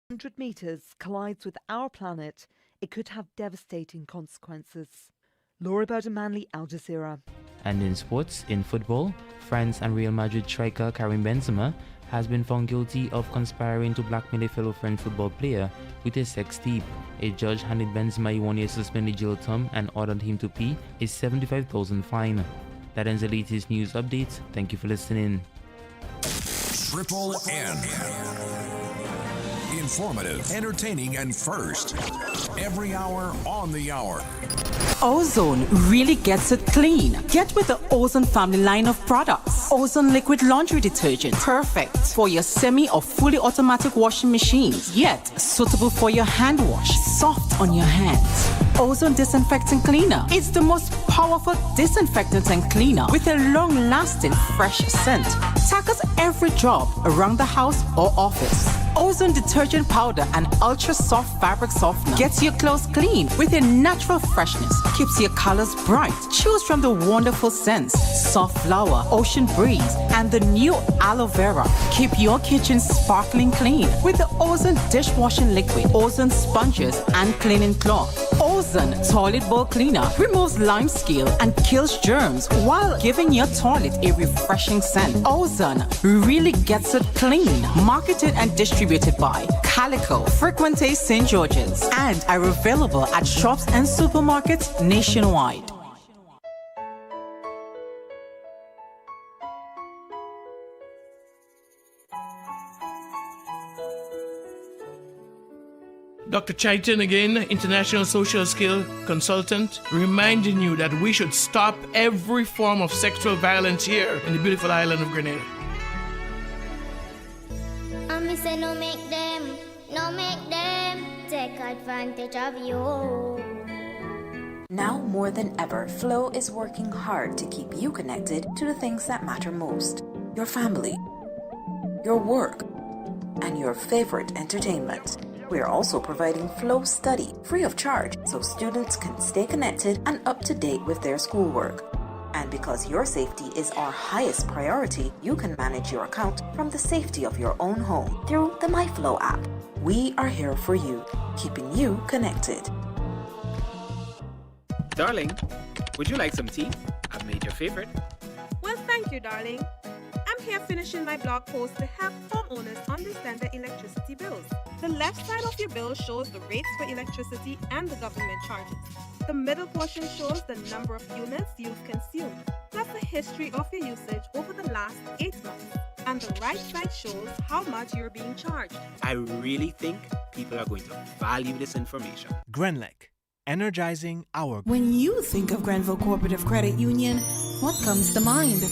100 meters collides with our planet, it could have devastating consequences. Laura Manley, Al Jazeera. And in sports, in football, France and Real Madrid striker Karim Benzema has been found guilty of conspiring to blackmail a fellow French football player with a sex tape. A judge handed Benzema a 1-year suspended jail term and ordered him to pay a $75,000 fine. That ends the latest news updates. Thank you for listening. Triple N. Informative, entertaining, and first. Every hour on the hour. Ozone really gets it clean. Get with the Ozone family line of products. Ozone liquid laundry detergent. Perfect for your semi or fully automatic washing machines. Yet suitable for your hand wash. Soft on your hands. Ozone Disinfectant Cleaner. It's the most powerful disinfectant and cleaner with a long-lasting fresh scent. Tackles every job around the house or office. Ozone detergent powder and ultra soft fabric softener gets your clothes clean with a natural freshness. Keeps your colors bright. Choose from the wonderful scents: soft flower, ocean breeze, and the new aloe vera. Keep your kitchen sparkling clean with the Ozone dishwashing liquid, Ozone sponges, and cleaning cloth. Ozone toilet bowl cleaner removes lime scale and kills germs while giving your toilet a refreshing scent. Ozone really gets it clean. Marketed and distributed by Calico, Frequente St. George's, and are available at shops and supermarkets nationwide. Dr. Chaitan again, international social skill consultant, reminding you that we should stop every form of sexual violence here in the beautiful island of Grenada. Me say no make them take advantage of you. Now more than ever, Flow is working hard to keep you connected to the things that matter most. Your family, your work, and your favorite entertainment. We are also providing Flow Study free of charge so students can stay connected and up to date with their schoolwork. And because your safety is our highest priority, you can manage your account from the safety of your own home through the MyFlow app. We are here for you, keeping you connected. Darling, would you like some tea? I've made your favorite. Well, thank you, darling. I'm here finishing my blog post to help homeowners understand their electricity bills. The left side of your bill shows the rates for electricity and the government charges. The middle portion shows the number of units you've consumed, plus the history of your usage over the last 8 months. And the right side shows how much you're being charged. I really think people are going to value this information. Grenlec, energizing our... When you think of Grenville Cooperative Credit Union, what comes to mind?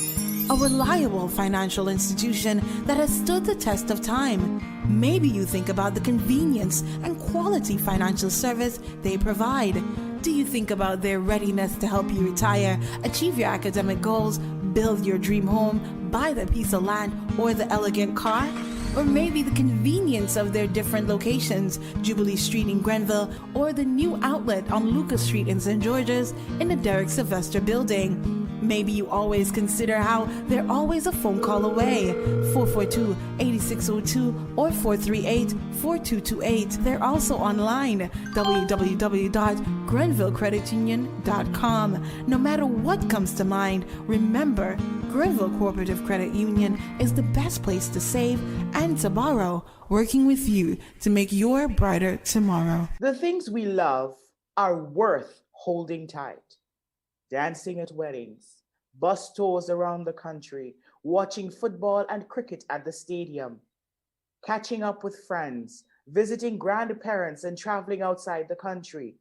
A reliable financial institution that has stood the test of time. Maybe you think about the convenience and quality financial service they provide. Do you think about their readiness to help you retire, achieve your academic goals, build your dream home, buy the piece of land or the elegant car? Or maybe the convenience of their different locations, Jubilee Street in Grenville or the new outlet on Lucas Street in St. George's in the Derek Sylvester building. Maybe you always consider how they're always a phone call away. 442-8602 or 438-4228. They're also online, www.grenvillecreditunion.com. No matter what comes to mind, remember, Grenville Cooperative Credit Union is the best place to save and to borrow, working with you to make your brighter tomorrow. The things we love are worth holding tight. Dancing at weddings, bus tours around the country, watching football and cricket at the stadium, catching up with friends, visiting grandparents and traveling outside the country.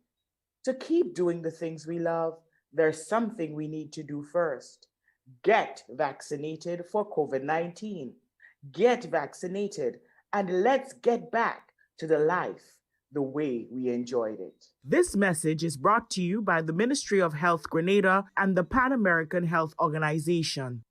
To keep doing the things we love, there's something we need to do first. Get vaccinated for COVID-19. Get vaccinated and let's get back to the life the way we enjoyed it. This message is brought to you by the Ministry of Health Grenada and the Pan American Health Organization.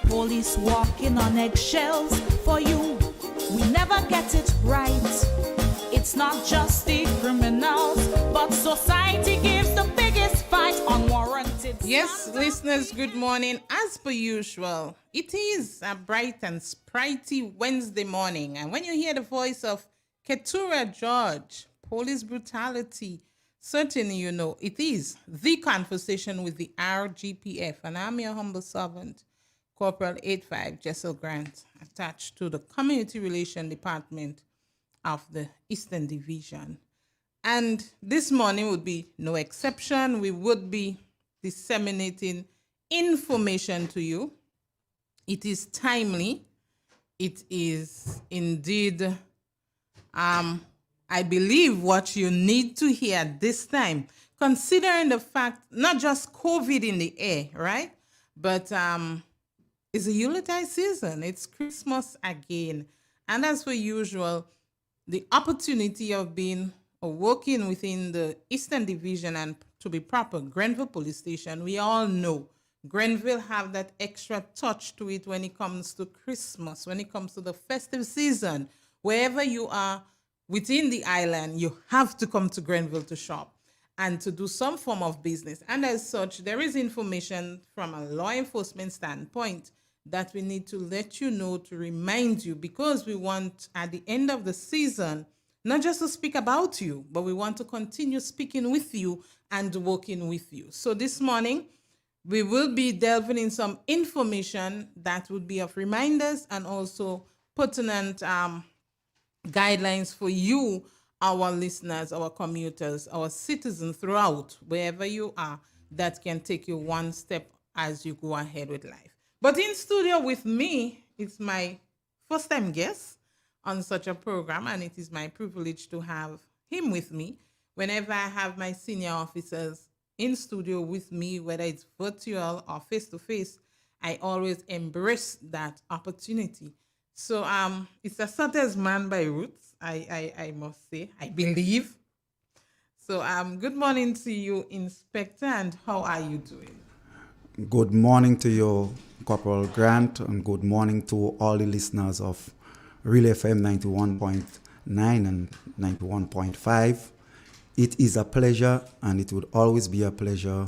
Police walking on eggshells for you. We never get it right. It's not just the criminals, but society gives the biggest fight unwarranted. Yes, listeners, good morning. As per usual, it is a bright and sprightly Wednesday morning. And when you hear the voice of Keturah George, police brutality, certainly you know it is the conversation with the RGPF. And I'm your humble servant, Corporal 85 Jessel Grant, attached to the Community Relation Department of the Eastern Division. And this morning would be no exception. We would be disseminating information to you. It is timely. It is indeed, I believe, what you need to hear this time, considering the fact, not just COVID in the air, right? But it's a Yuletide season. It's Christmas again. And as per usual, the opportunity of being or working within the Eastern Division and, to be proper, Grenville Police Station, we all know Grenville have that extra touch to it when it comes to Christmas, when it comes to the festive season. Wherever you are within the island, you have to come to Grenville to shop and to do some form of business. And as such, there is information from a law enforcement standpoint that we need to let you know, to remind you, because we want at the end of the season, not just to speak about you, but we want to continue speaking with you and working with you. So this morning, we will be delving in some information that would be of reminders and also pertinent guidelines for you, our listeners, our commuters, our citizens throughout, wherever you are, that can take you one step as you go ahead with life. But in studio with me, it's my first time guest on such a program, and it is my privilege to have him with me. Whenever I have my senior officers in studio with me, whether it's virtual or face-to-face, I always embrace that opportunity. So it's a Sutter's man by roots, I must say, I believe. So good morning to you, Inspector, and how are you doing? Good morning to you, Corporal Grant, and good morning to all the listeners of Real FM 91.9 and 91.5. It is a pleasure, and it would always be a pleasure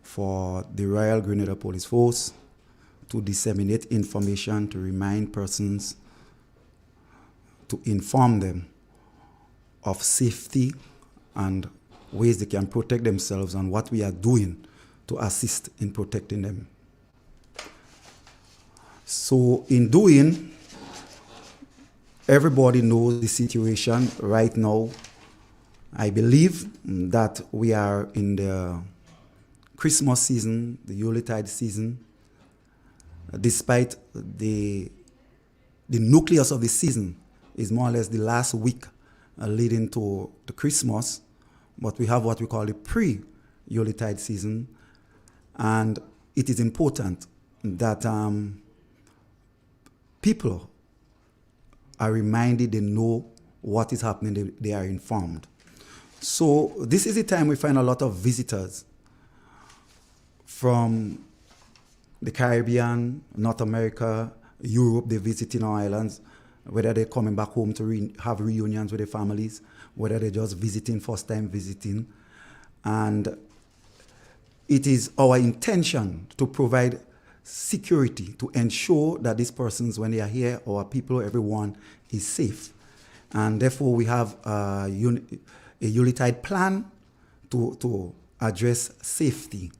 for the Royal Grenada Police Force to disseminate information, to remind persons, to inform them of safety and ways they can protect themselves and what we are doing to assist in protecting them. So in doing, everybody knows the situation right now. I believe that we are in the Christmas season, the Yuletide season. Despite the nucleus of the season is more or less the last week leading to the Christmas, but we have what we call the pre-Yuletide season. And it is important that people are reminded, they know what is happening, they are informed. So this is the time we find a lot of visitors from the Caribbean, North America, Europe. They're visiting our islands, whether they're coming back home to have reunions with their families, whether they're just visiting, first time visiting. And it is our intention to provide security, to ensure that these persons, when they are here, our people, everyone is safe. And therefore, we have a Yuletide plan to address safety.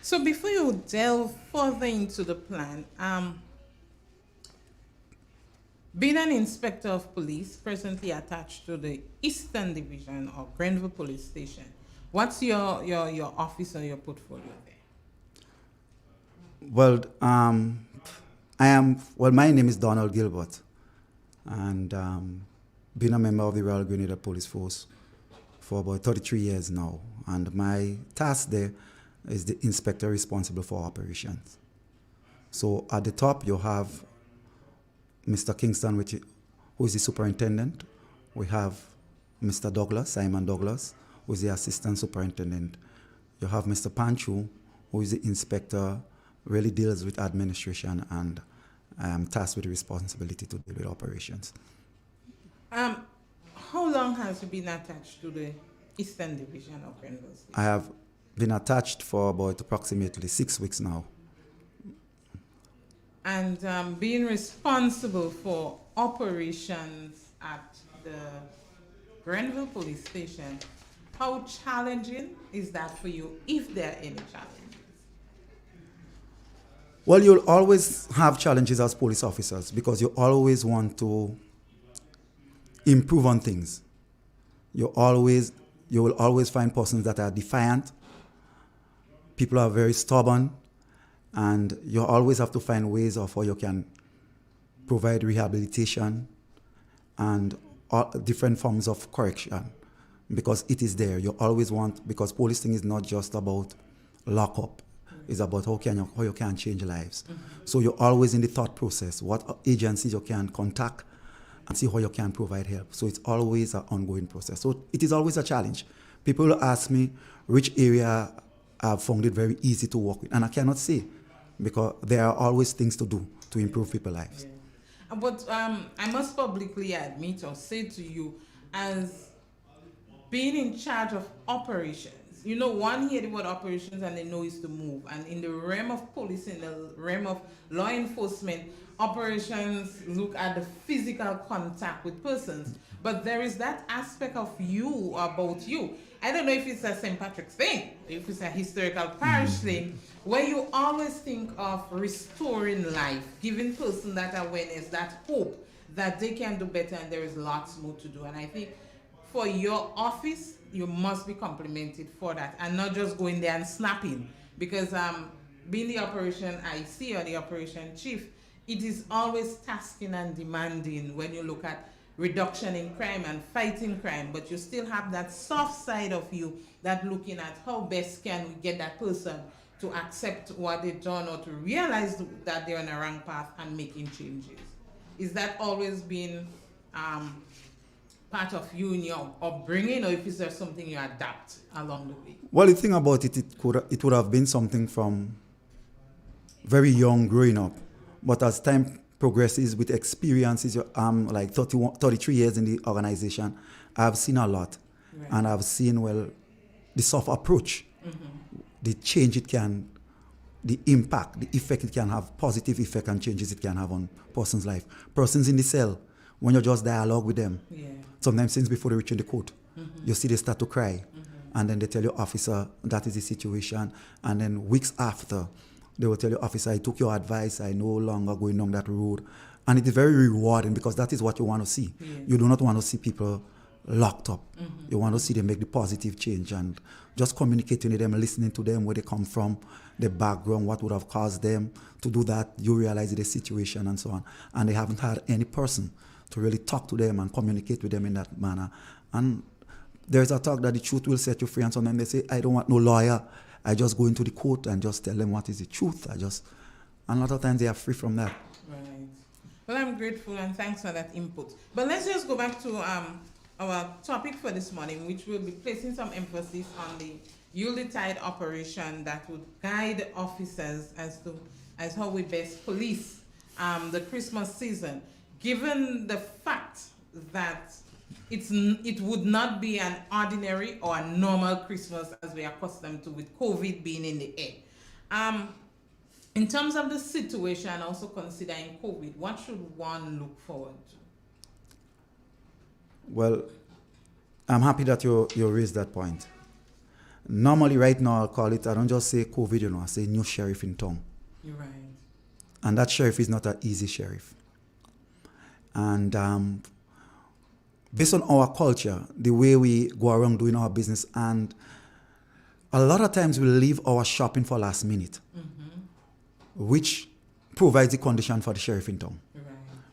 So before you delve further into the plan, being an inspector of police presently attached to the Eastern Division of Grenville Police Station, what's your office or your portfolio there? Well, my name is Donald Gilbert, and been a member of the Royal Grenada Police Force for about 33 years now. And my task there is the inspector responsible for operations. So at the top, you have Mr. Kingston, who is the superintendent. We have Mr. Douglas, Simon Douglas, who is the assistant superintendent. You have Mr. Panchu, who is the inspector, really deals with administration and I am tasked with the responsibility to deal with operations. How long has you been attached to the Eastern Division of Grenville State? I have been attached for about approximately 6 weeks now. And being responsible for operations at the Grenville Police Station, how challenging is that for you, if there are any challenges? Well, you'll always have challenges as police officers because you always want to improve on things. You will always find persons that are defiant. People are very stubborn, and you always have to find ways of how you can provide rehabilitation and different forms of correction, because it is there. You always want, because policing is not just about lockup. It's about how you can change lives. Mm-hmm. So you're always in the thought process, what agencies you can contact and see how you can provide help. So it's always an ongoing process. So it is always a challenge. People will ask me which area I've found it very easy to work with, and I cannot say, because there are always things to do to improve people's lives. Yeah. But I must publicly admit or say to you, as being in charge of operations, you know, one hear the word operations and they know it's to move. And in the realm of police, in the realm of law enforcement, operations look at the physical contact with persons. But there is that aspect of you, about you. I don't know if it's a St. Patrick's thing, if it's a historical parish thing, where you always think of restoring life, giving person that awareness, that hope that they can do better, and there is lots more to do. And I think for your office, you must be complimented for that, and not just going there and snapping. Because being the operation IC or the operation chief, it is always tasking and demanding when you look at reduction in crime and fighting crime, but you still have that soft side of you that looking at how best can we get that person to accept what they've done or to realize that they're on a wrong path and making changes. Is that always been part of you in your upbringing, or if is there something you adapt along the way? Well, the thing about it, it would have been something from very young growing up, but as time progresses with experiences, like 33 years in the organization, I've seen a lot. Right. And I've seen, well, the soft approach, the change it can, the impact, the effect it can have, positive effect and changes it can have on person's life. Persons in the cell, when you just dialogue with them, sometimes since before they reach in the court, you see they start to cry. And then they tell your officer, that is the situation. And then weeks after, they will tell you, officer, I took your advice, I no longer going on that road. And it is very rewarding because that is what you want to see. Yeah. You do not want to see people locked up. You want to see them make the positive change, and just communicating with them, listening to them, where they come from, their background, what would have caused them to do that. You realize the situation and so on. And they haven't had any person to really talk to them and communicate with them in that manner. And there's a talk that the truth will set you free, and sometimes they say, I don't want no lawyer. I just go into the court and just tell them what is the truth. And a lot of times they are free from that. Right. Well, I'm grateful and thanks for that input. But let's just go back to our topic for this morning, which will be placing some emphasis on the Yuletide operation that would guide officers as how we best police the Christmas season, given the fact that it would not be an ordinary or a normal Christmas as we are accustomed to, with COVID being in the air. In terms of the situation, also considering COVID, what should one look forward to? Well, I'm happy that you raised that point. Normally, right now, I'll call it, I don't just say COVID, I say new sheriff in town. You're right. And that sheriff is not an easy sheriff. And based on our culture, the way we go around doing our business, and a lot of times we leave our shopping for last minute, which provides the condition for the sheriff in town. Right.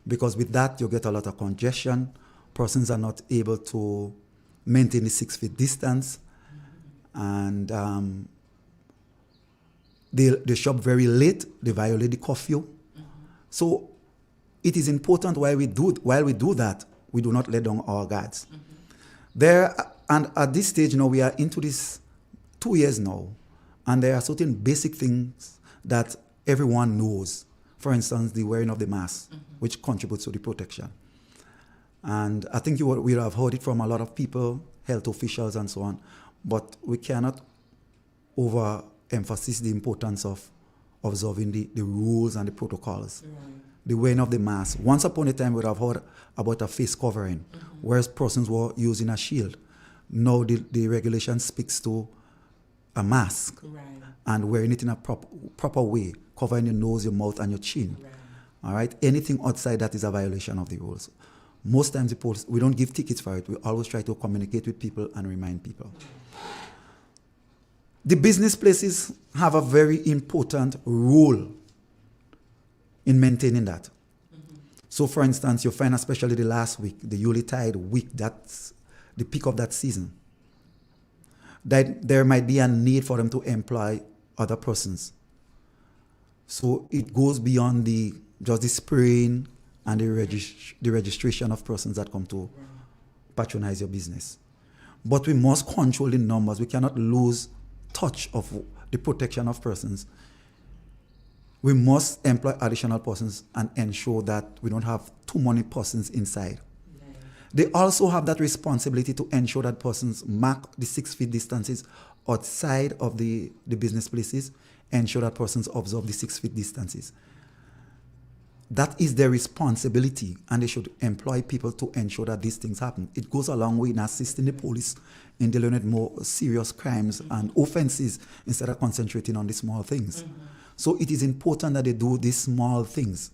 Because with that, you get a lot of congestion. Persons are not able to maintain the 6 feet distance, and they shop very late. They violate the curfew. So it is important while we do that, we do not let down our guards. And at this stage now, we are into this 2 years now, and there are certain basic things that everyone knows. For instance, the wearing of the mask, which contributes to the protection. And I think you will have heard it from a lot of people, health officials and so on, but we cannot overemphasize the importance of observing the rules and the protocols. Right. The wearing of the mask. Once upon a time, we would have heard about a face covering, whereas persons were using a shield. Now the regulation speaks to a mask, right, and wearing it in a proper way, covering your nose, your mouth, and your chin. Right. All right. Anything outside that is a violation of the rules. Most times, we don't give tickets for it. We always try to communicate with people and remind people. The business places have a very important role in maintaining that. So, for instance, you find, especially the last week, the Yuletide week, that's the peak of that season, that there might be a need for them to employ other persons. So it goes beyond just the spraying and the registration of persons that come to patronize your business. But we must control the numbers. We cannot lose touch of the protection of persons. We must employ additional persons and ensure that we don't have too many persons inside. They also have that responsibility to ensure that persons mark the 6 feet distances outside of the business places, ensure that persons observe the 6 feet distances. That is their responsibility, and they should employ people to ensure that these things happen. It goes a long way in assisting the police in dealing with more serious crimes and offenses instead of concentrating on the small things. So it is important that they do these small things.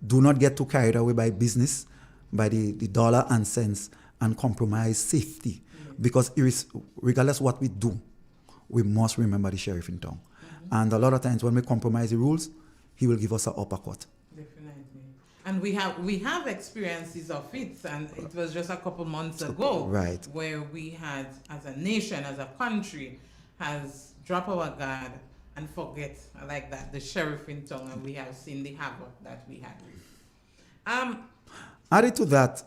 Do not get too carried away by business, by the dollar and cents, and compromise safety. Because regardless what we do, we must remember the sheriff in town. And a lot of times when we compromise the rules, he will give us an uppercut. Definitely. And we have experiences of it, and it was just a couple months ago, right, where we had, as a nation, as a country, has dropped our guard and forget like that the sheriff in town, and we have seen the havoc that we had. Added to that,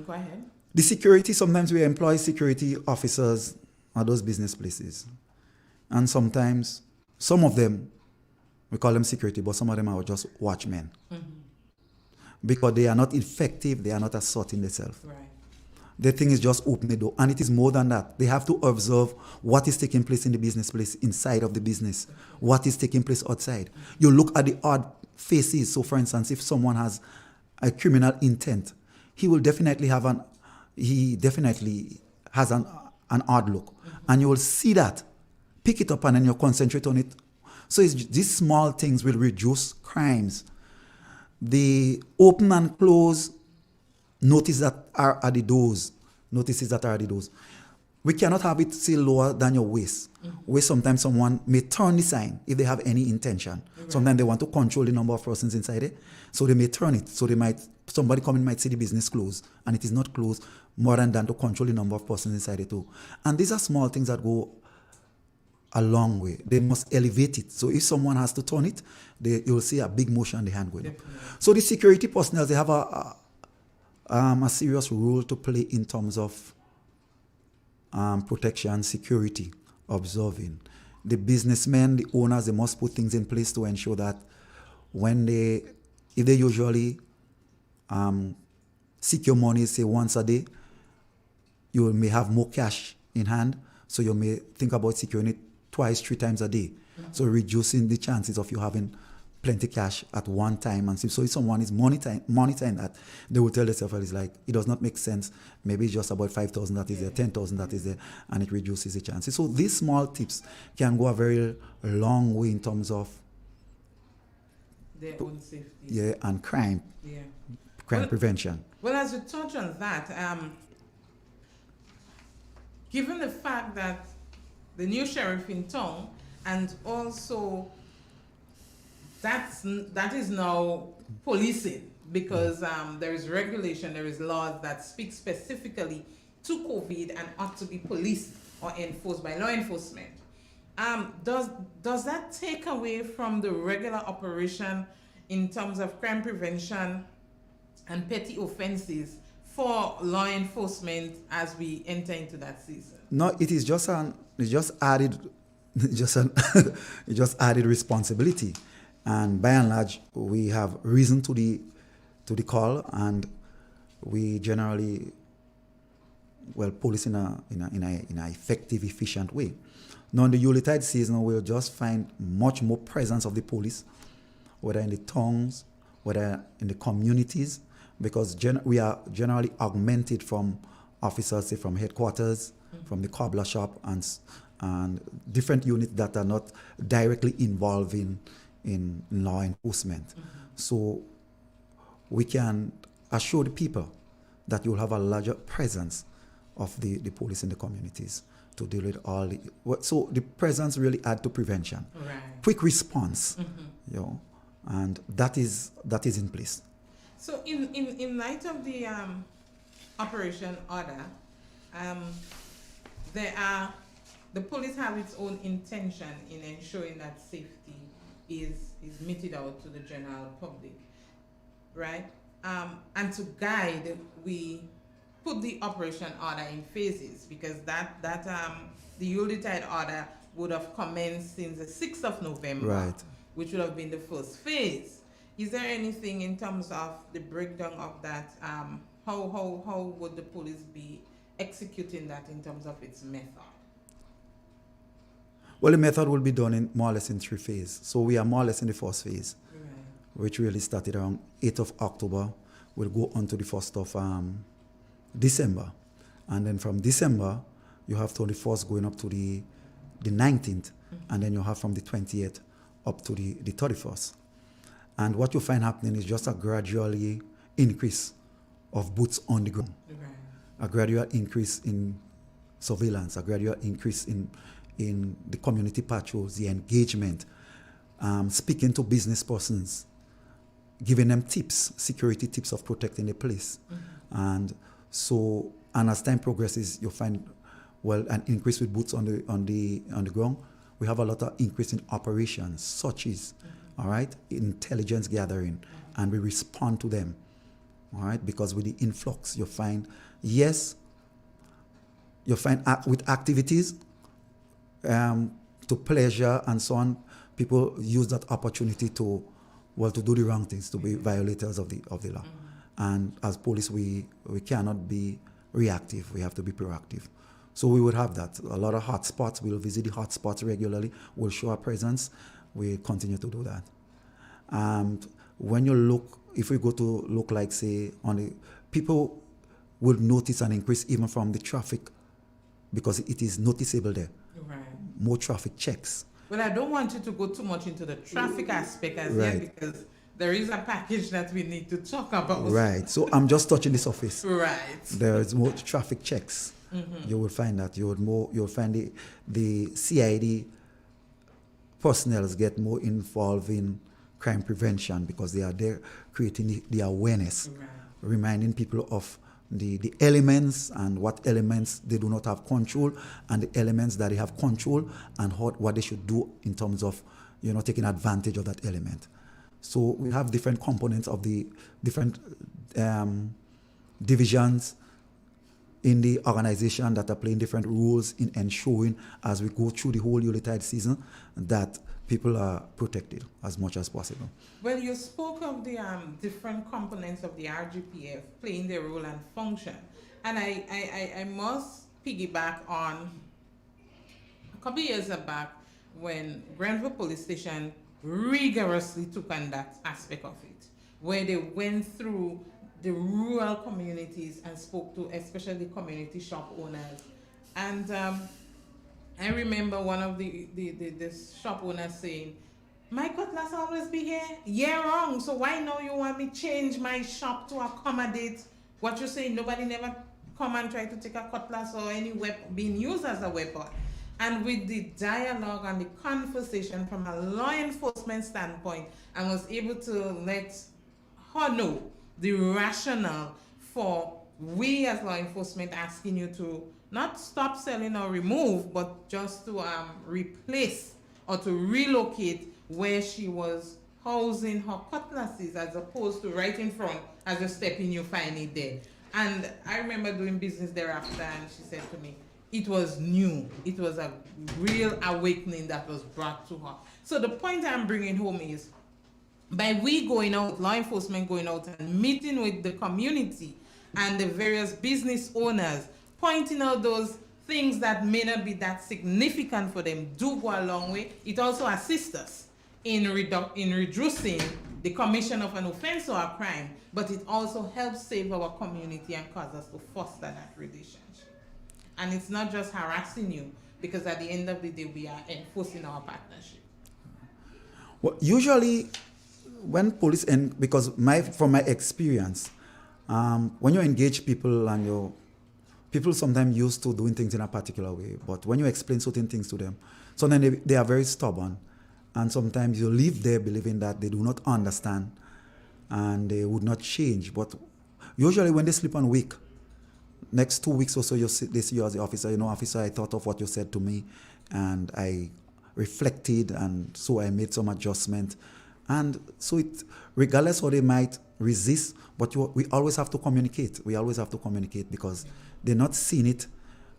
go ahead. The security, sometimes we employ security officers at those business places. And sometimes, some of them, we call them security, but some of them are just watchmen. Because they are not effective, they are not asserting themselves. Right. The thing is just open the door. And it is more than that. They have to observe what is taking place in the business place, inside of the business, what is taking place outside. You look at the odd faces. So, for instance, if someone has a criminal intent, he definitely has an odd look. And you will see that. Pick it up and then you concentrate on it. So these small things will reduce crimes. The open and close notices that are at the doors. We cannot have it still lower than your waist. Where sometimes someone may turn the sign if they have any intention. Right. Sometimes they want to control the number of persons inside it. So they may turn it. So somebody coming might see the business closed, and it is not closed more than to control the number of persons inside it too. And these are small things that go a long way. They must elevate it. So if someone has to turn it, you'll see a big motion, the hand going up. So the security personnel, they have a serious role to play in terms of protection, security, observing. The businessmen, the owners, they must put things in place to ensure that if they usually seek your money, say once a day, you may have more cash in hand, so you may think about securing it twice, 3 times a day. So reducing the chances of you having plenty cash at one time. And so if someone is monitoring that, they will tell themselves, it's like, it does not make sense. Maybe it's just about 5,000 that is there, 10,000 that is there, and it reduces the chances. So these small tips can go a very long way in terms of their own safety. Yeah, and crime. Yeah. Crime prevention. Well, as you touch on that, given the fact that the new sheriff in town, and also that is now policing, because there is regulation, there is laws that speak specifically to COVID and ought to be policed or enforced by law enforcement. Does that take away from the regular operation in terms of crime prevention and petty offenses for law enforcement as we enter into that season? No, it is just added responsibility. And by and large, we have reason to the call, and we generally police in a effective, efficient way. Now in the Yuletide season, we'll just find much more presence of the police, whether in the towns, whether in the communities, because we are generally augmented from officers, say from headquarters, from the cobbler shop, and different units that are not directly involved in law enforcement. So we can assure the people that you'll have a larger presence of the police in the communities to deal with all the... So the presence really add to prevention. Right. Quick response, and that is in place. So in light of the operation order, the police have its own intention in ensuring that safety is meted out to the general public, right? And to guide, we put the operation order in phases, because the Yuletide order would have commenced since the 6th of November, right, which would have been the first phase. Is there anything in terms of the breakdown of that? How would the police be executing that in terms of its method? Well, the method will be done more or less in 3 phases. So we are more or less in the first phase, which really started around 8th of October. We'll go on to the 1st of December. And then from December, you have 21st going up to the 19th. And then you have from the 28th up to the 31st. And what you find happening is just a gradually increase of boots on the ground. A gradual increase in surveillance, a gradual increase in the community patrols, the engagement, speaking to business persons, giving them tips, security tips of protecting the place. And as time progresses, you'll find, an increase with boots on the ground. We have a lot of increase in operations, such as, all right, intelligence gathering, and we respond to them, all right, because with the influx, you'll find, with activities, to pleasure and so on, people use that opportunity to do the wrong things, to be violators of the law. And as police, we cannot be reactive. We have to be proactive. So we would have that. A lot of hotspots. We'll visit the hotspots regularly. We'll show our presence. We continue to do that. And when you look, if we go to look like, say, people will notice an increase even from the traffic, because it is noticeable there. Right. More traffic checks. Well, I don't want you to go too much into the traffic aspect yet, because there is a package that we need to talk about. Right. So I'm just touching the surface. Right. There is more traffic checks. You will find that you'll find the CID personnel get more involved in crime prevention, because they are there creating the awareness, reminding people of the elements and what elements they do not have control, and the elements that they have control, and what they should do in terms of taking advantage of that element. So we have different components of the different divisions in the organization that are playing different roles in ensuring, as we go through the whole Yuletide season, that people are protected as much as possible. Well, you spoke of the different components of the RGPF playing their role and function. And I must piggyback on a couple of years back when Granville Police Station rigorously took on that aspect of it, where they went through the rural communities and spoke to especially community shop owners. And I remember one of the shop owners saying, "My cutlass always be here." Yeah, wrong. So why now you want me change my shop to accommodate what you're saying? Nobody never come and try to take a cutlass or any weapon being used as a weapon. And with the dialogue and the conversation from a law enforcement standpoint, I was able to let her know the rationale for we as law enforcement asking you to not stop selling or remove, but just to replace or to relocate where she was housing her cutlasses, as opposed to right in front, as you step in, you find it there. And I remember doing business thereafter, and she said to me, it was new. It was a real awakening that was brought to her. So the point I'm bringing home is, by we going out, law enforcement going out and meeting with the community and the various business owners, pointing out those things that may not be that significant for them, do go a long way. It also assists us in reducing the commission of an offense or a crime, but it also helps save our community and cause us to foster that relationship. And it's not just harassing you, because at the end of the day, we are enforcing our partnership. Well, usually, when police, and because from my experience, when you engage people and people sometimes used to doing things in a particular way, but when you explain certain things to them, sometimes they are very stubborn, and sometimes you leave there believing that they do not understand and they would not change. But usually when they sleep on week, next 2 weeks or so, they see you as the officer. Officer, I thought of what you said to me, and I reflected, and so I made some adjustment. And so regardless how they might resist, but we always have to communicate. We always have to communicate, because they're not seeing it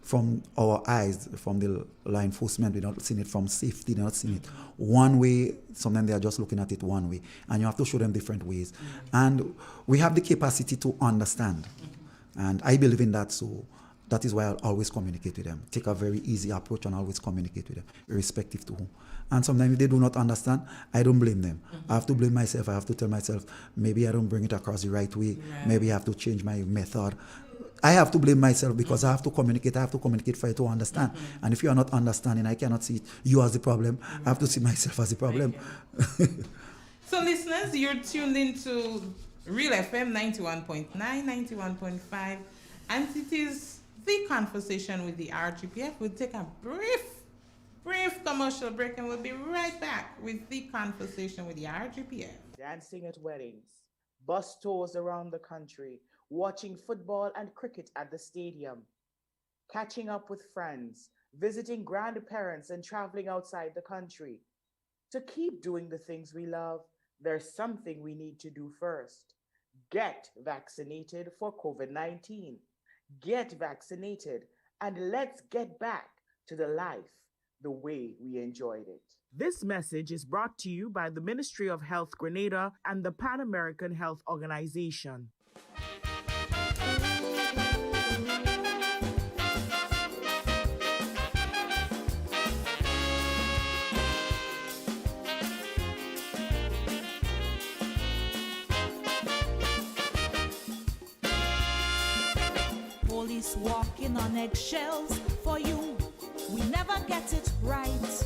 from our eyes, from the law enforcement. They're not seeing it from safety. They're not seeing it one way. Sometimes they are just looking at it one way. And you have to show them different ways. And we have the capacity to understand. And I believe in that, so that is why I'll always communicate with them. Take a very easy approach and always communicate with them, irrespective to whom. And sometimes if they do not understand, I don't blame them. I have to blame myself. I have to tell myself, maybe I don't bring it across the right way. Maybe I have to change my method. I have to blame myself, because I have to communicate. I have to communicate for you to understand. And if you are not understanding, I cannot see you as the problem. I have to see myself as the problem. So listeners, you're tuned into Real FM 91.9, 91.5, and it is the conversation with the RGPF. We'll take a brief commercial break, and we'll be right back with the conversation with the RGPF. Dancing at weddings, bus tours around the country, watching football and cricket at the stadium, catching up with friends, visiting grandparents, and traveling outside the country. To keep doing the things we love, there's something we need to do first. Get vaccinated for COVID-19. Get vaccinated, and let's get back to the life the way we enjoyed it. This message is brought to you by the Ministry of Health Grenada and the Pan American Health Organization. Police walking on eggshells for you. We never get it right.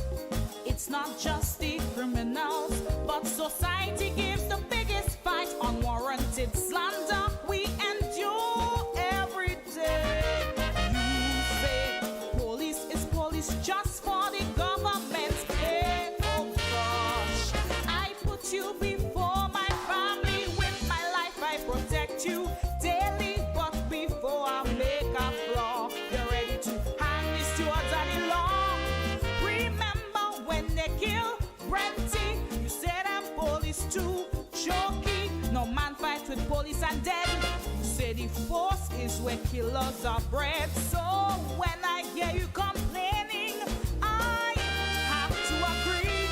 It's not just the criminals, but society gives the biggest fight. Unwarranted slander we endure every day. You say police is police just for the government's pay. Oh gosh, I put you before my family. With my life I protect you daily, but before I make a flaw, you're ready to hand this towards the law. Remember when they kill Brenty, you said them police too jokey. No man fight with police and dead. You say the force is where killers are bred. So when I hear you complaining, I have to agree.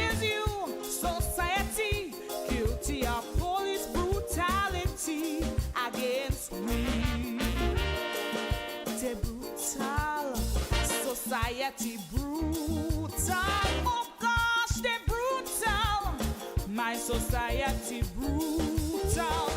Is you society guilty of police brutality against me? The brutal society brutal. Oh gosh, they brutal. My society brutal.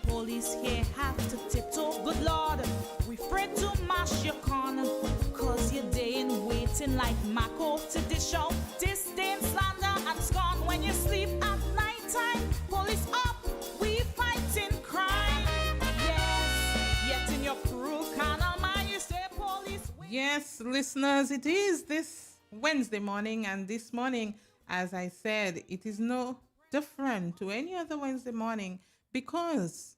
Police here have to tiptoe, good Lord. We afraid to mash your corner, cause you're in waiting like Mako to dish out disdain, slander, and scorn when you sleep at night time. Police up, we fighting crime. Yes, yet in your cruel carnal mind you say police. Yes, listeners, it is this Wednesday morning, and this morning, as I said, it is no different to any other Wednesday morning, because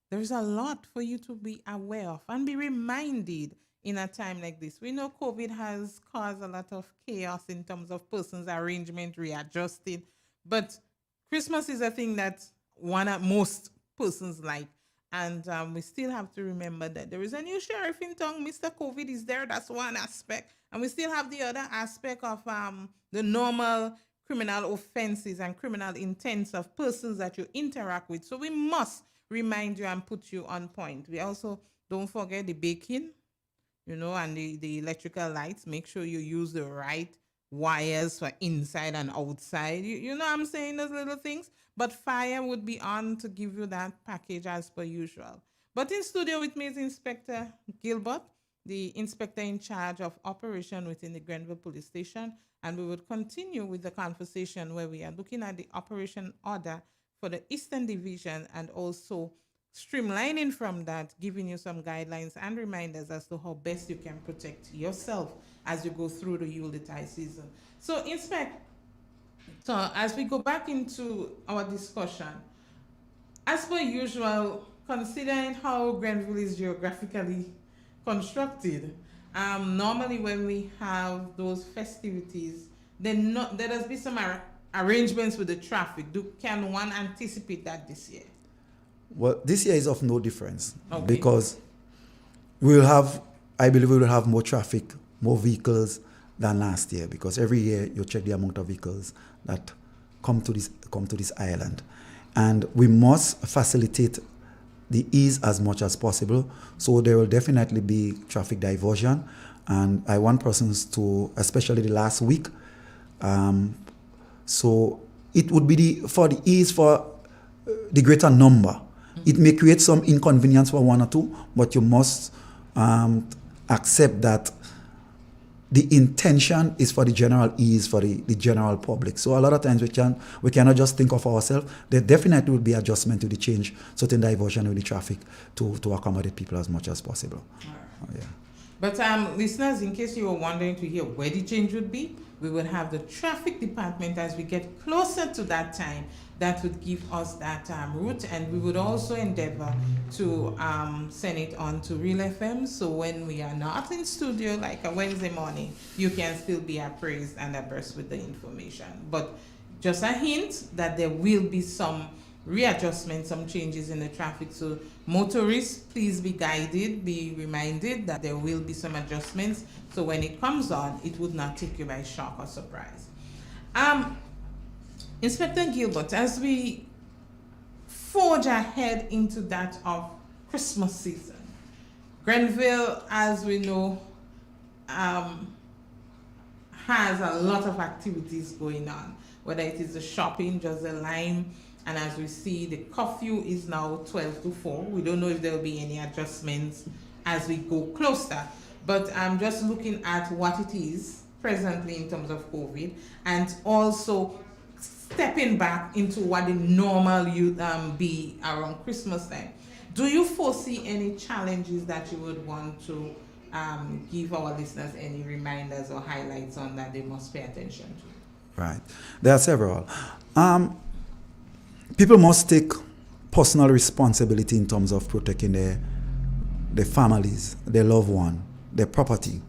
there's a lot for you to be aware of and be reminded in a time like this. We know COVID has caused a lot of chaos in terms of persons' arrangement, readjusting, but Christmas is a thing that most persons like. And we still have to remember that there is a new sheriff in town. Mr. COVID is there. That's one aspect. And we still have the other aspect of the normal criminal offenses and criminal intents of persons that you interact with. So we must remind you and put you on point. We also don't forget the baking, and the electrical lights. Make sure you use the right wires for inside and outside. You know what I'm saying? Those little things. But fire would be on to give you that package as per usual. But in studio with me is Inspector Gilbert, the inspector in charge of operation within the Grenville Police Station. And we would continue with the conversation where we are looking at the operation order for the Eastern Division and also streamlining from that, giving you some guidelines and reminders as to how best you can protect yourself as you go through the Yuletide season. So, Inspector, so as we go back into our discussion, as per usual, considering how Grenville is geographically constructed, normally when we have those festivities, there does be some arrangements with the traffic. Can one anticipate that this year? Well, this year is of no difference because I believe we will have more traffic, more vehicles than last year, because every year you check the amount of vehicles that come to this island, and we must facilitate the ease as much as possible. So there will definitely be traffic diversion, and I want persons to, especially the last week. So it would be for the ease for the greater number. It may create some inconvenience for one or two, but you must accept that the intention is for the general ease, for the general public. So a lot of times we cannot just think of ourselves. There definitely will be adjustment to the change, certain diversion with the traffic to accommodate people as much as possible. Yeah. But listeners, in case you were wondering to hear where the change would be, we will have the traffic department as we get closer to that time. That would give us that route, and we would also endeavor to send it on to Real FM, so when we are not in studio, like a Wednesday morning, you can still be appraised and abreast with the information. But just a hint that there will be some readjustment, some changes in the traffic. So motorists, please be guided, be reminded that there will be some adjustments. So when it comes on, it would not take you by shock or surprise. Inspector Gilbert, as we forge ahead into that of Christmas season, Grenville, as we know, has a lot of activities going on, whether it is the shopping, just the line, and as we see, the curfew is now 12 to 4. We don't know if there will be any adjustments as we go closer, but I'm just looking at what it is presently in terms of COVID, and also stepping back into what the normal be around Christmas time. Do you foresee any challenges that you would want to give our listeners, any reminders or highlights on that they must pay attention to? Right. There are several. People must take personal responsibility in terms of protecting their families, their loved one, their property.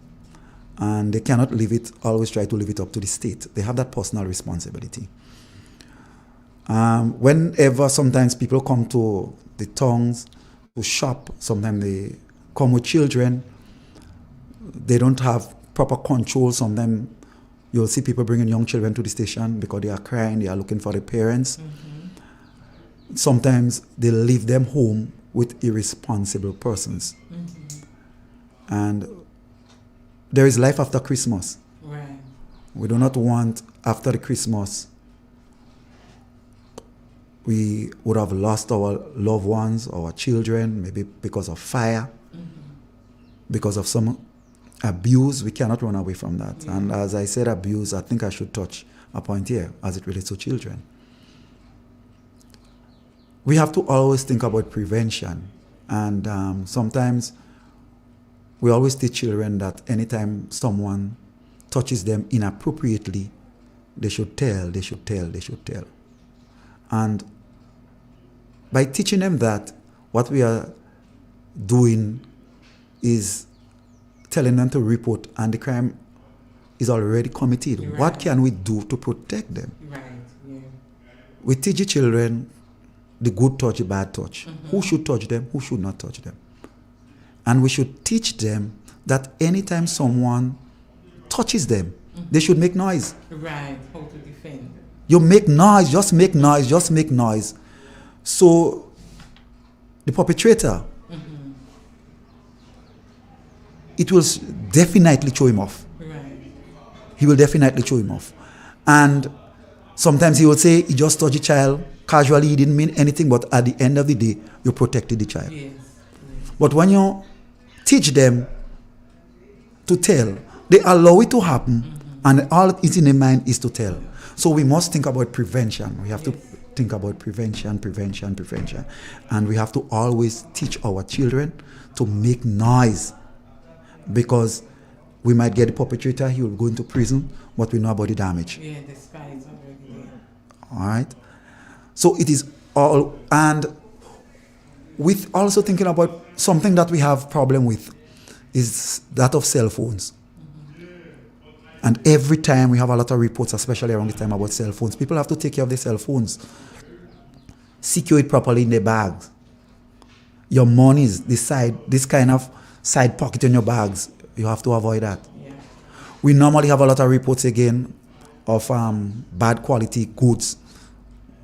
And they cannot always try to leave it up to the state. They have that personal responsibility. Whenever sometimes people come to the towns to shop, sometimes they come with children, they don't have proper control. Sometimes you'll see people bringing young children to the station because they are crying, they are looking for their parents. Mm-hmm. Sometimes they leave them home with irresponsible persons. Mm-hmm. And there is life after Christmas. Right. We do not want after the Christmas we would have lost our loved ones, our children, maybe because of fire, because of some abuse. We cannot run away from that. Yeah. And as I said, abuse, I think I should touch a point here as it relates to children. We have to always think about prevention. And sometimes we always teach children that anytime someone touches them inappropriately, they should tell. And by teaching them that, what we are doing is telling them to report and the crime is already committed. Right. What can we do to protect them? Right. Yeah. We teach the children the good touch, the bad touch. Who should touch them, who should not touch them. And we should teach them that anytime someone touches them, they should make noise. Right. How to defend. You make noise, just make noise, just make noise. So the perpetrator, it will definitely throw him off. Right. He will definitely throw him off. And sometimes he will say he just touched the child casually, he didn't mean anything, but at the end of the day, you protected the child. Yes. But when you teach them to tell, they allow it to happen, and all it's in their mind is to tell. So we must think about prevention. We have to think about prevention. And we have to always teach our children to make noise, because we might get the perpetrator, he will go into prison, but we know about the damage. Yeah, the sky is already there. All right. So it is all, and with also thinking about something that we have problem with is that of cell phones. And every time we have a lot of reports, especially around the time about cell phones, people have to take care of their cell phones. Secure it properly in their bags. Your monies, this kind of side pocket in your bags, you have to avoid that. Yeah. We normally have a lot of reports again of bad quality goods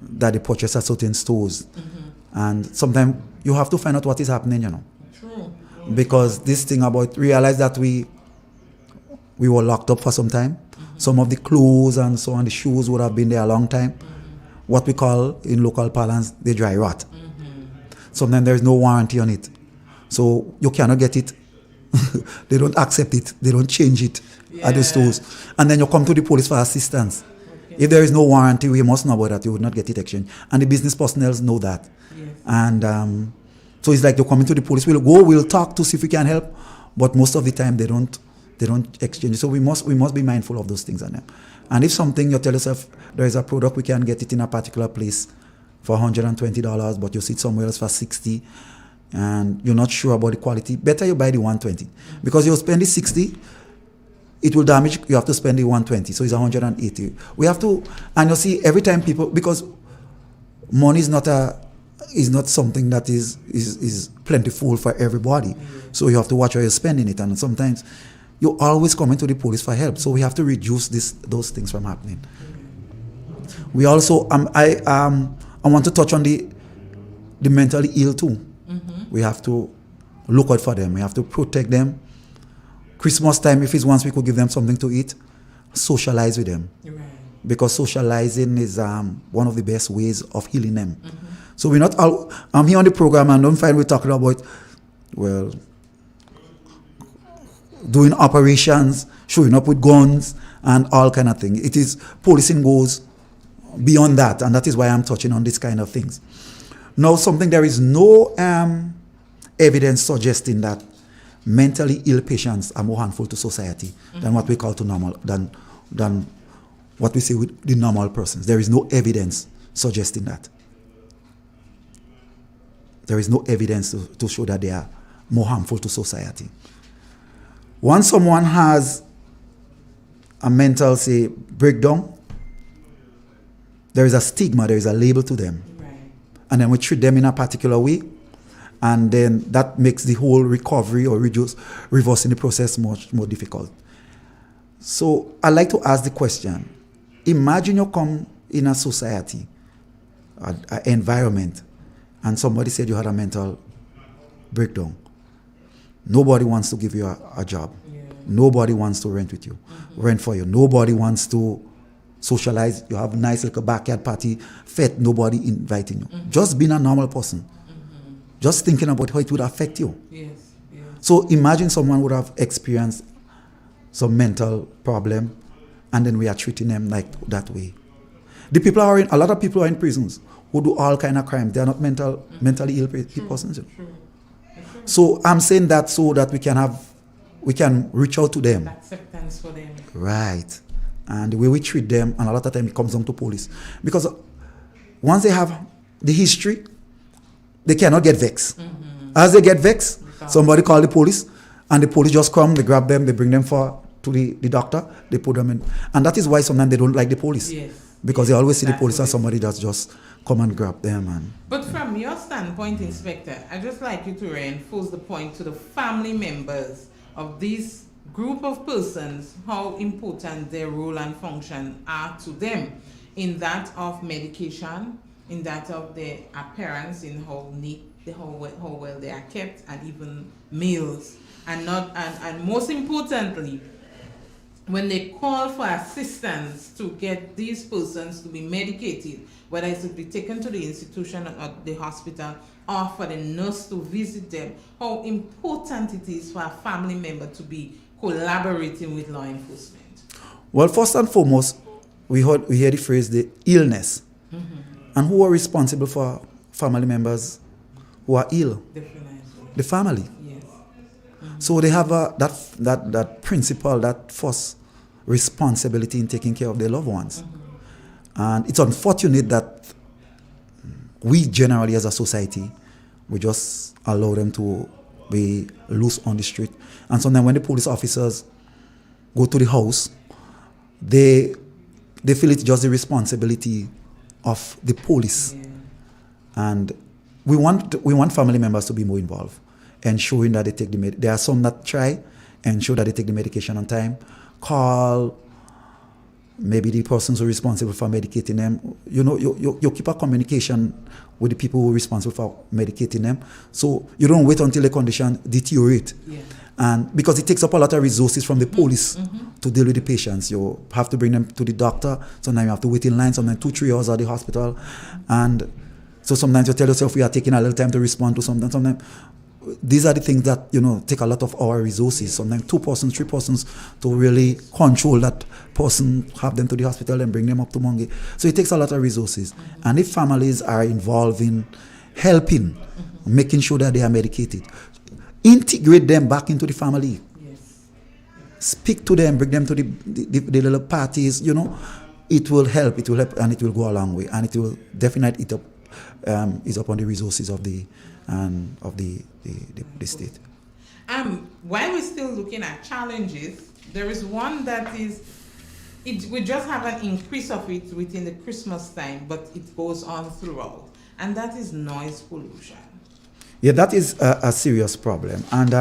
that they purchase at certain stores. And sometimes you have to find out what is happening, you know. True. Because this thing about, realize that we were locked up for some time. Some of the clothes and so on, the shoes would have been there a long time. What we call in local parlance, they dry rot. Sometimes there is no warranty on it. So you cannot get it. They don't accept it. They don't change it at the stores. And then you come to the police for assistance. If there is no warranty, we must know about that. You would not get it exchanged. And the business personnel know that. Yes. And so it's like you come into the police, we'll talk to see if we can help. But most of the time they don't exchange. So we must be mindful of those things. And if something, you tell yourself, there is a product, we can get it in a particular place for $120, but you see it somewhere else for $60, and you're not sure about the quality, better you buy the $120. Because you'll spend the $60, it will damage, you have to spend the $120, so it's $180. We have to, and you see, every time people, because money is not something that is plentiful for everybody. So you have to watch how you're spending it, and sometimes you always come into the police for help. So we have to reduce those things from happening. We also, I want to touch on the mentally ill too. We have to look out for them. We have to protect them. Christmas time, if it's once we could give them something to eat, socialize with them. Right. Because socializing is one of the best ways of healing them. So we're not all, I'm here on the program and don't find we're talking about, well, doing operations, showing up with guns and all kind of things. It is, policing goes beyond that, and that is why I'm touching on this kind of things. Now, there is no evidence suggesting that mentally ill patients are more harmful to society than what we call than what we say with the normal persons. There is no evidence suggesting that. There is no evidence to show that they are more harmful to society. Once someone has a mental, say, breakdown, there is a stigma, there is a label to them. Right. And then we treat them in a particular way, and then that makes the whole recovery or reversing the process much more difficult. So I like to ask the question, imagine you come in a society, an environment, and somebody said you had a mental breakdown. Nobody wants to give you a job. Yeah. Nobody wants to rent with you, rent for you. Nobody wants to socialize. You have a nice little backyard party, fete, nobody inviting you. Just being a normal person. Just thinking about how it would affect you. Yes. Yes. So imagine someone would have experienced some mental problem, and then we are treating them like that way. A lot of people are in prisons who do all kind of crimes. They are not mentally ill persons. So I'm saying that so that we can reach out to them. Acceptance for them. Right. And the way we treat them, and a lot of time it comes down to police. Because once they have the history, they cannot get vexed. As they get vexed, somebody call the police, And the police just come, they grab them, they bring them to the doctor, they put them in. And that is why sometimes they don't like the police. Yes. Because they always see the police as somebody that's just come and grab them. But from your standpoint, Inspector, I'd just like you to reinforce the point to the family members of this group of persons, how important their role and function are to them in that of medication, in that of their appearance, in how neat, how well they are kept, and even meals. And most importantly, when they call for assistance to get these persons to be medicated, whether it should be taken to the institution or the hospital, or for the nurse to visit them, how important it is for a family member to be collaborating with law enforcement. Well, first and foremost, we hear the phrase the illness. And who are responsible for family members who are ill? Definitely. The family. So they have that principle, that first responsibility in taking care of their loved ones. And it's unfortunate that we generally as a society, we just allow them to be loose on the street. And sometimes when the police officers go to the house, they feel it's just the responsibility of the police. And we want family members to be more involved, ensuring that they take there are some that try, ensure that they take the medication on time, call maybe the persons who are responsible for medicating them. You keep a communication with the people who are responsible for medicating them. So you don't wait until the condition deteriorate. And because it takes up a lot of resources from the police to deal with the patients. You have to bring them to the doctor. Sometimes you have to wait in line, sometimes 2-3 hours at the hospital. And so sometimes you tell yourself we are taking a little time to respond to something. Sometimes these are the things that take a lot of our resources. Sometimes 2 persons, 3 persons to really control that person, have them to the hospital and bring them up to Monge. So it takes a lot of resources. And if families are involved in helping, making sure that they are medicated, integrate them back into the family. Speak to them, bring them to the little parties. It will help. It will help, and it will go a long way. And it will definitely is upon the resources of the state. While we're still looking at challenges, there is one that is, we just have an increase of it within the Christmas time, but it goes on throughout, and that is noise pollution. Yeah, that is a serious problem. And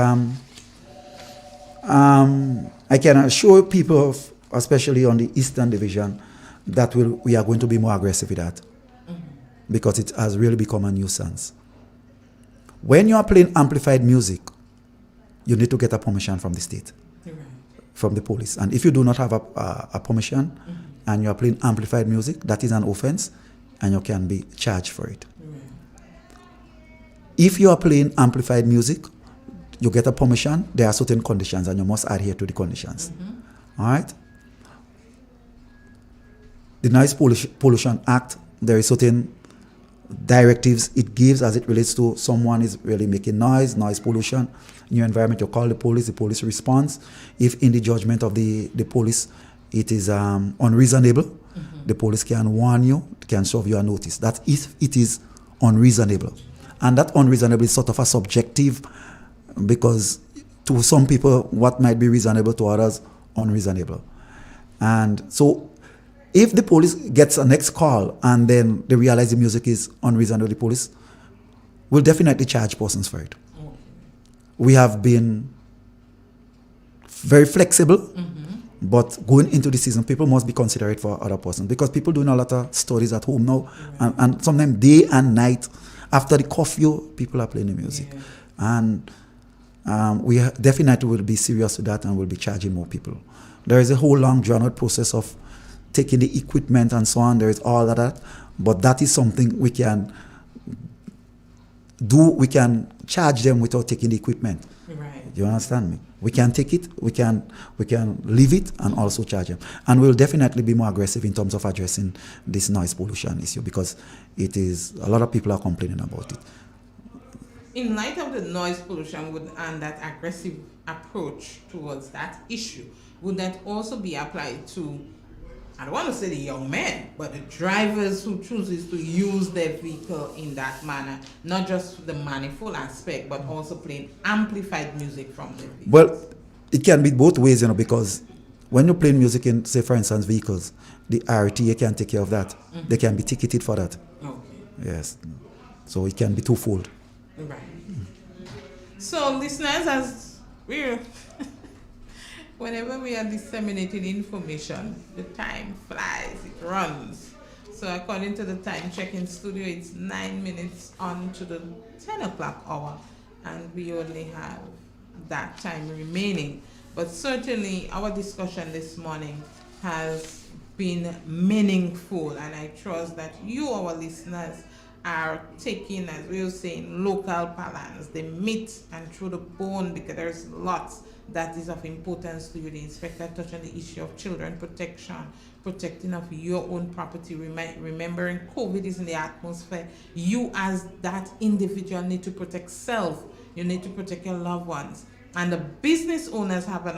I can assure people, especially on the Eastern Division, that we are going to be more aggressive with that. Because it has really become a nuisance. When you are playing amplified music, you need to get a permission from the state, from the police. And if you do not have a permission and you are playing amplified music, that is an offense and you can be charged for it. If you are playing amplified music, you get a permission, there are certain conditions and you must adhere to the conditions. All right? The Noise Pollution Act, there is certain directives it gives as it relates to someone is really making noise pollution in your environment. You call the police responds. If in the judgment of the police it is unreasonable, the police can warn you, can serve you a notice. That if it is unreasonable. And that unreasonable is sort of a subjective, because to some people what might be reasonable, to others unreasonable. And so if the police gets a next call and then they realize the music is unreasonable, the police will definitely charge persons for it. We have been very flexible, but going into the season, people must be considerate for other persons, because people doing a lot of stories at home now, and sometimes day and night after the curfew, people are playing the music. And we definitely will be serious with that and will be charging more people. There is a whole long drawn-out process of taking the equipment and so on. There is all of that, but that is something we can do. We can charge them without taking the equipment. Do you understand me? We can take it, we can leave it, and also charge them. And we'll definitely be more aggressive in terms of addressing this noise pollution issue, because it is, a lot of people are complaining about it. In light of the noise pollution and that aggressive approach towards that issue, would that also be applied to I don't want to say the young men, but the drivers who chooses to use their vehicle in that manner, not just the manifold aspect, but also playing amplified music from the vehicle. Well, it can be both ways, because when you're playing music in, say, for instance, vehicles, the RTA can take care of that. Mm-hmm. They can be ticketed for that. Okay. Yes. So it can be twofold. Right. So, listeners, as we're whenever we are disseminating information, the time flies, it runs. So according to the time check in studio, it's 9 minutes on to the 10 o'clock hour, and we only have that time remaining. But certainly our discussion this morning has been meaningful, and I trust that you, our listeners, are taking, as we were saying, local balance, the meat and through the bone, because there's lots that is of importance to you. The inspector touched on the issue of children protection, protecting of your own property, remembering COVID is in the atmosphere. You as that individual need to protect self. You need to protect your loved ones. And the business owners have an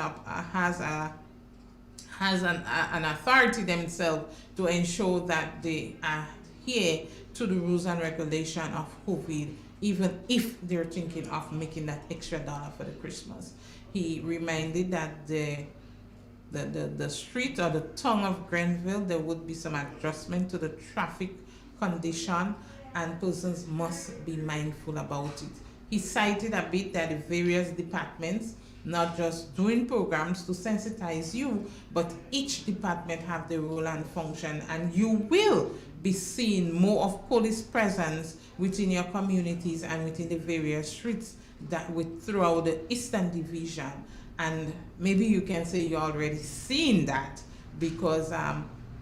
authority themselves to ensure that they adhere to the rules and regulation of COVID, even if they're thinking of making that extra dollar for the Christmas. He reminded that the street or the tongue of Grenville, there would be some adjustment to the traffic condition, and persons must be mindful about it. He cited a bit that the various departments, not just doing programs to sensitize you, but each department have their role and function, and you will be seeing more of police presence within your communities and within the various streets that throughout the Eastern Division. And maybe you can say you're already seeing that, because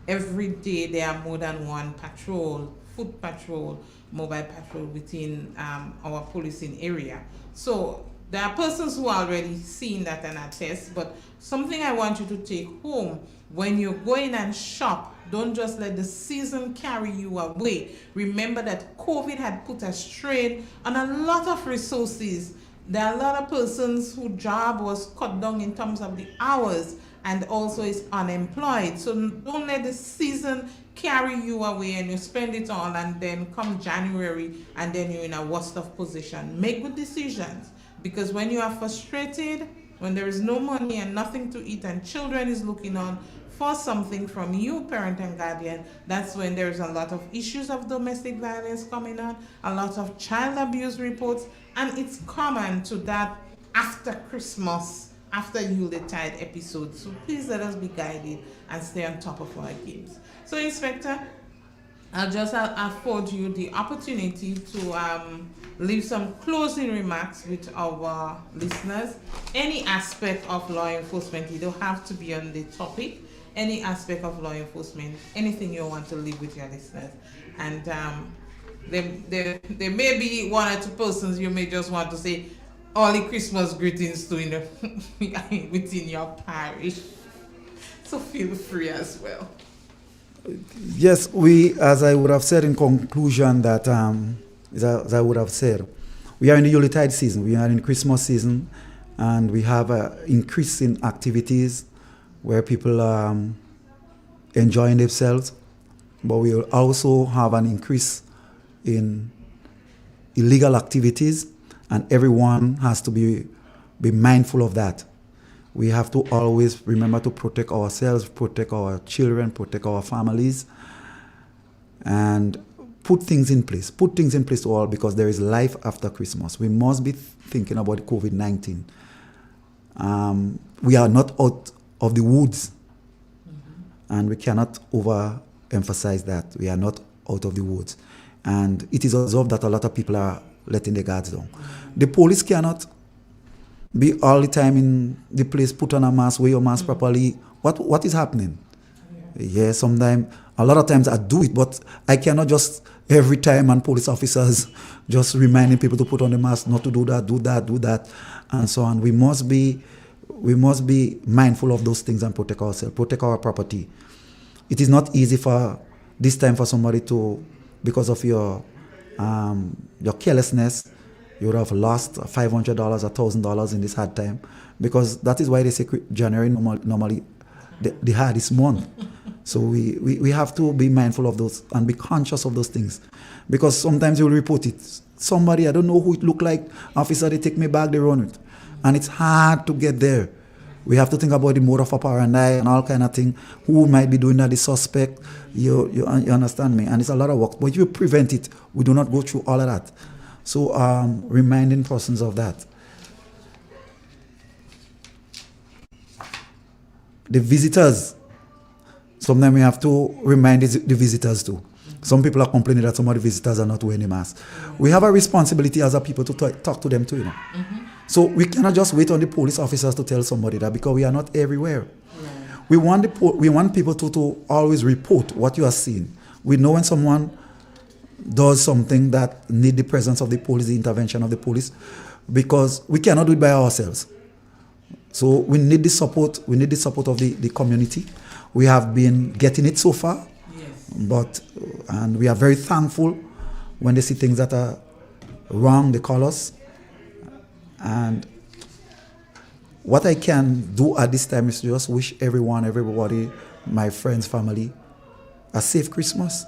every day there are more than one patrol, foot patrol, mobile patrol within our policing area. So there are persons who are already seeing that and attest, but something I want you to take home: when you're going and shop, don't just let the season carry you away. Remember that COVID had put a strain on a lot of resources. There are a lot of persons whose job was cut down in terms of the hours and also is unemployed. So don't let the season carry you away and you spend it all, and then come January and then you're in a worst of position. Make good decisions, because when you are frustrated, when there is no money and nothing to eat and children is looking on for something from you, parent and guardian, that's when there's a lot of issues of domestic violence coming on, a lot of child abuse reports, and it's common to that after Christmas, after Yuletide episode. So please let us be guided and stay on top of our games. So, Inspector, I'll just afford you the opportunity to leave some closing remarks with our listeners. Any aspect of law enforcement, you don't have to be on the topic. Any aspect of law enforcement, anything you want to leave with your listeners. And there may be one or two persons you may just want to say early Christmas greetings to within your parish. So feel free as well. Yes, as I would have said in conclusion, that as I would have said, we are in the Yuletide season, we are in Christmas season, and we have an increase in activities where people are enjoying themselves, but we will also have an increase in illegal activities, and everyone has to be mindful of that. We have to always remember to protect ourselves, protect our children, protect our families, and put things in place. Put things in place to all, because there is life after Christmas. We must be thinking about COVID-19. We are not out of the woods, and we cannot overemphasize that. We are not out of the woods. And it is observed that a lot of people are letting their guards down. The police cannot be all the time in the place, put on a mask, wear your mask properly. What is happening? Yeah, sometimes, a lot of times I do it, but I cannot just every time, and police officers just reminding people to put on the mask, not to do that, and so on. We must be mindful of those things and protect ourselves, protect our property. It is not easy for this time for somebody to, because of your carelessness, you would have lost $500, $1,000 in this hard time, because that is why they say January normally the hardest month. So we have to be mindful of those and be conscious of those things. Because sometimes you'll report it. Somebody, I don't know who it looked like, officer, they take me back, they run it. And it's hard to get there. We have to think about the mode of operandi and all kind of thing. Who might be doing that, the suspect. You understand me? And it's a lot of work. But if you prevent it, we do not go through all of that. So reminding persons of that. The visitors. Sometimes we have to remind the visitors too. Some people are complaining that some of the visitors are not wearing a mask. We have a responsibility as a people to talk to them too, you know. So we cannot just wait on the police officers to tell somebody that, because we are not everywhere. We want people to always report what you are seeing. We know when someone does something that need the presence of the police, the intervention of the police, because we cannot do it by ourselves. So we need the support. We need the support of the community. We have been getting it so far, and we are very thankful when they see things that are wrong, they call us. And what I can do at this time is just wish everybody, my friends, family, a safe Christmas.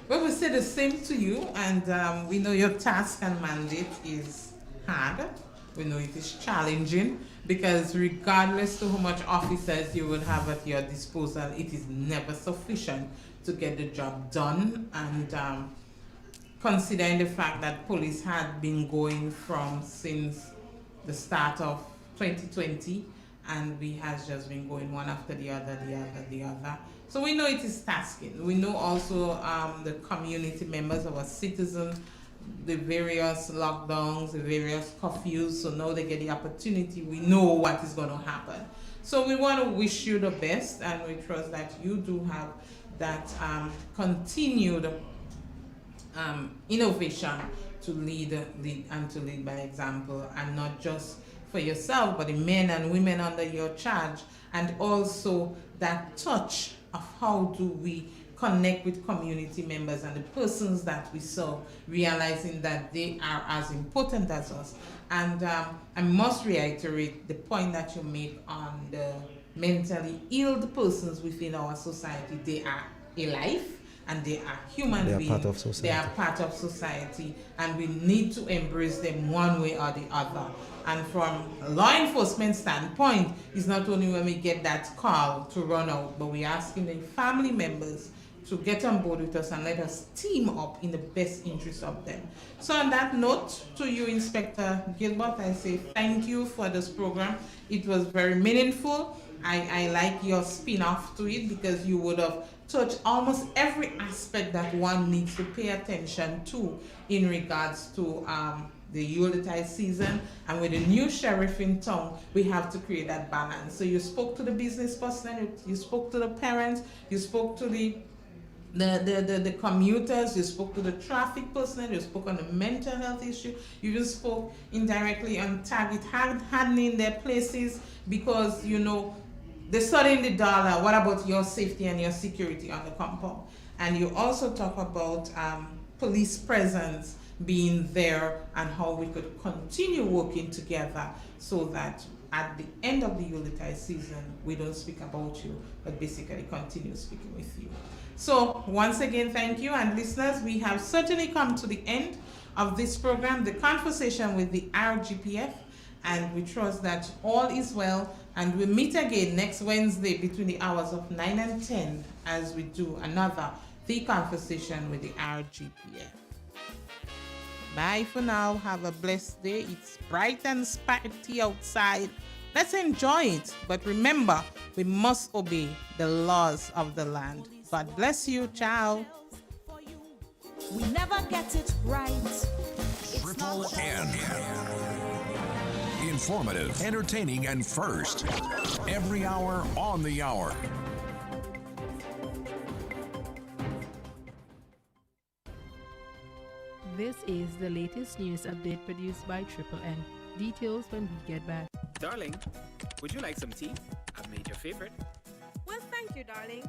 Well, we say the same to you, and we know your task and mandate is hard. We know it is challenging, because regardless to how much officers you would have at your disposal, it is never sufficient to get the job done. And considering the fact that police had been going since the start of 2020, and we has just been going one after the other. So we know it is tasking. We know also the community members, our citizens, the various lockdowns, the various curfews, so now they get the opportunity. We know what is going to happen. So we want to wish you the best, and we trust that you do have that continued innovation to lead by example, and not just for yourself, but the men and women under your charge, and also that touch of how do we connect with community members and the persons that we serve, realizing that they are as important as us. And I must reiterate the point that you make on the mentally ill persons within our society. They are alive and they are human beings. They are part of society. They are part of society, and we need to embrace them one way or the other. And from a law enforcement standpoint, it's not only when we get that call to run out, but we're asking the family members to get on board with us and let us team up in the best interest of them. So on that note, to you, Inspector Gilbert, I say thank you for this program. It was very meaningful. I like your spin-off to it, because you would have touched almost every aspect that one needs to pay attention to in regards to the Yuletide season. And with the new sheriff in town, we have to create that balance. So you spoke to the business person, you spoke to the parents, you spoke to the commuters, you spoke to the traffic personnel, you spoke on the mental health issue, you even spoke indirectly on target handling their places, because you know they're studying the dollar. What about your safety and your security on the compound? And you also talk about police presence being there, and how we could continue working together so that at the end of the Yuletide season, we don't speak about you, but basically continue speaking with you. So once again, thank you. And listeners, we have certainly come to the end of this program, the conversation with the RGPF, and we trust that all is well. And we'll meet again next Wednesday between the hours of 9 and 10 as we do another The Conversation with the RGPF. Bye for now. Have a blessed day. It's bright and sparkly outside. Let's enjoy it. But remember, we must obey the laws of the land. God bless you. Ciao. We never get it right. Triple N. Informative, entertaining, and first. Every hour on the hour. This is the latest news update produced by Triple N. Details when we get back. Darling, would you like some tea? I've made your favorite. Well, thank you, darling.